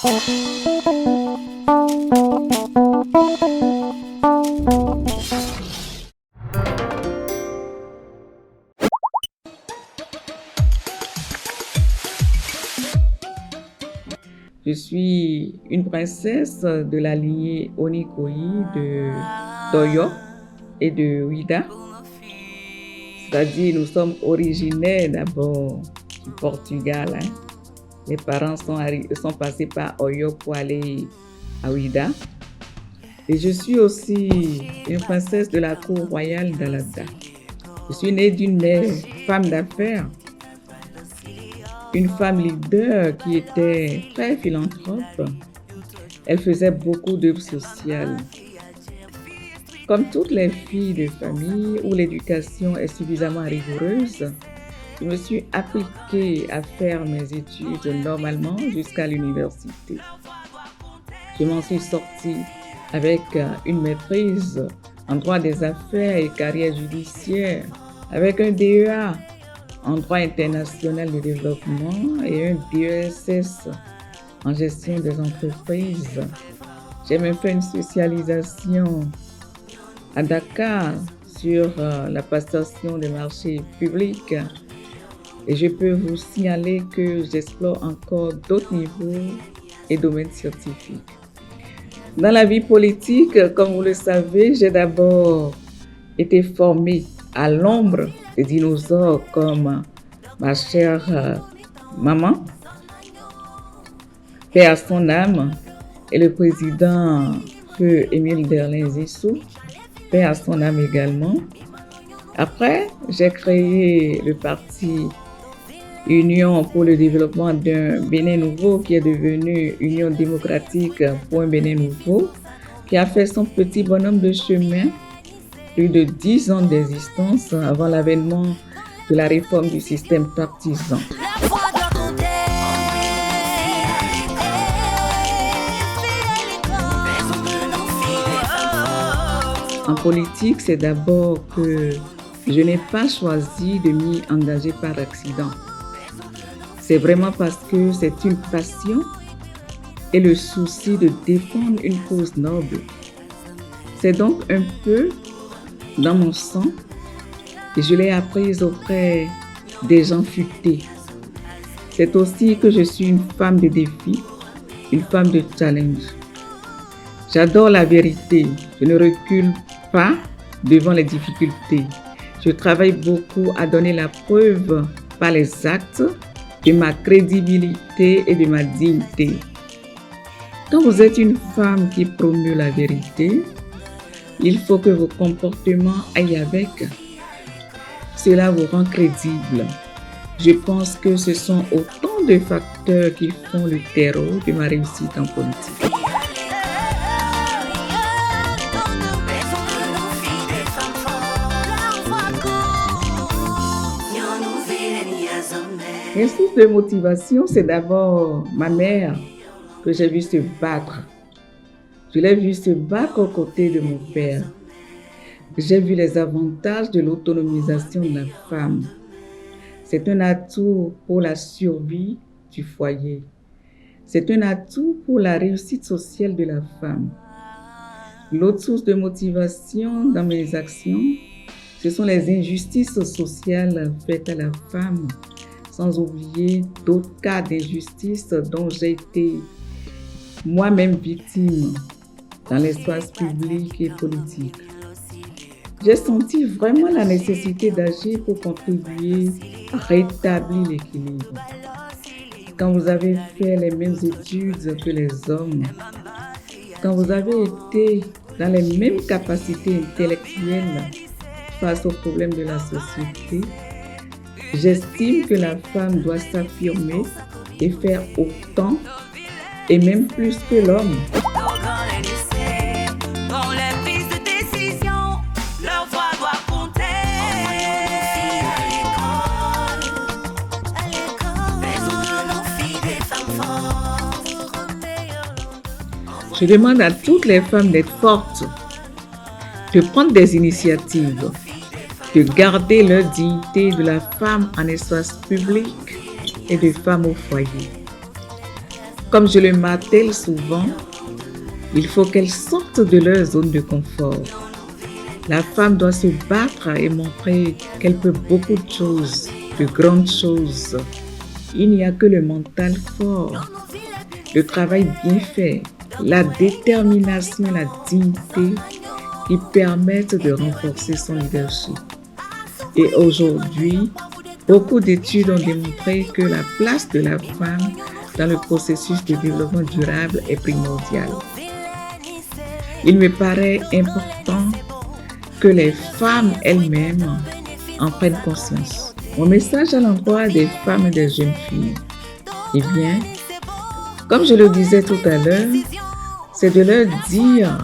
Je suis une princesse de la lignée Onikoyi d'Oyo et de Ouida. C'est-à-dire, nous sommes originaires d'abord du Portugal. Les parents sont passés par Oyo pour aller à Ouida. Et je suis aussi une princesse de la cour royale d'Alada. Je suis née d'une mère femme d'affaires, une femme leader qui était très philanthrope. Elle faisait beaucoup d'œuvres sociales. Comme toutes les filles de famille où l'éducation est suffisamment rigoureuse, je me suis appliquée à faire mes études normalement jusqu'à l'université. Je m'en suis sortie avec une maîtrise en droit des affaires et carrière judiciaire, avec un DEA en droit international de développement et un DESS en gestion des entreprises. J'ai même fait une spécialisation à Dakar sur la passation des marchés publics. Et je peux vous signaler que j'explore encore d'autres niveaux et domaines scientifiques. Dans la vie politique, comme vous le savez, j'ai d'abord été formée à l'ombre des dinosaures comme ma chère maman, paix à son âme, et le président feu Émile Derlin-Zissou, paix à son âme également. Après, j'ai créé le parti Union pour le développement d'un Bénin nouveau qui est devenu Union démocratique pour un Bénin nouveau, qui a fait son petit bonhomme de chemin, plus de 10 ans d'existence avant l'avènement de la réforme du système partisan. En politique, c'est d'abord que je n'ai pas choisi de m'y engager par accident. C'est vraiment parce que c'est une passion et le souci de défendre une cause noble. C'est donc un peu dans mon sang et je l'ai apprise auprès des gens futés. C'est aussi que je suis une femme de défi, une femme de challenge. J'adore la vérité, je ne recule pas devant les difficultés. Je travaille beaucoup à donner la preuve par les actes de ma crédibilité et de ma dignité. Quand vous êtes une femme qui promeut la vérité, il faut que vos comportements aillent avec. Cela vous rend crédible. Je pense que ce sont autant de facteurs qui font le terreau de ma réussite en politique. Mes sources de motivation, c'est d'abord ma mère que j'ai vue se battre. Je l'ai vue se battre aux côtés de mon père. J'ai vu les avantages de l'autonomisation de la femme. C'est un atout pour la survie du foyer. C'est un atout pour la réussite sociale de la femme. L'autre source de motivation dans mes actions, ce sont les injustices sociales faites à la femme, sans oublier d'autres cas d'injustice dont j'ai été moi-même victime dans l'espace public et politique. J'ai senti vraiment la nécessité d'agir pour contribuer à rétablir l'équilibre. Quand vous avez fait les mêmes études que les hommes, quand vous avez été dans les mêmes capacités intellectuelles face aux problèmes de la société, j'estime que la femme doit s'affirmer et faire autant et même plus que l'homme. Je demande à toutes les femmes d'être fortes, de prendre des initiatives, de garder leur dignité de la femme en espace public et de femme au foyer. Comme je le martèle souvent, il faut qu'elles sortent de leur zone de confort. La femme doit se battre et montrer qu'elle peut beaucoup de choses, de grandes choses. Il n'y a que le mental fort, le travail bien fait, la détermination et la dignité qui permettent de renforcer son leadership. Et aujourd'hui, beaucoup d'études ont démontré que la place de la femme dans le processus de développement durable est primordiale. Il me paraît important que les femmes elles-mêmes en prennent conscience. Mon message à l'endroit des femmes et des jeunes filles, eh bien, comme je le disais tout à l'heure, c'est de leur dire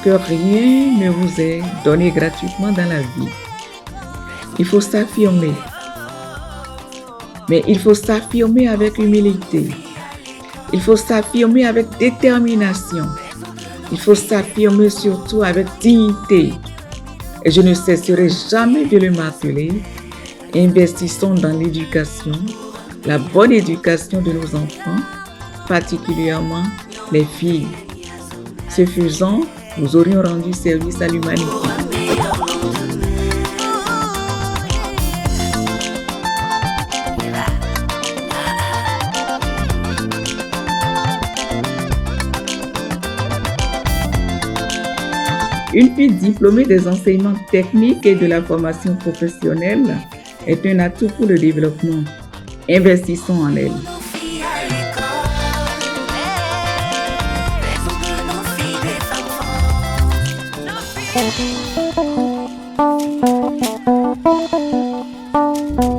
que rien ne vous est donné gratuitement dans la vie. Il faut s'affirmer, mais il faut s'affirmer avec humilité. Il faut s'affirmer avec détermination. Il faut s'affirmer surtout avec dignité. Et je ne cesserai jamais de le marteler. Investissons dans l'éducation, la bonne éducation de nos enfants, particulièrement les filles. Ce faisant, nous aurions rendu service à l'humanité. Une fille diplômée des enseignements techniques et de la formation professionnelle est un atout pour le développement. Investissons en elle. Thank you.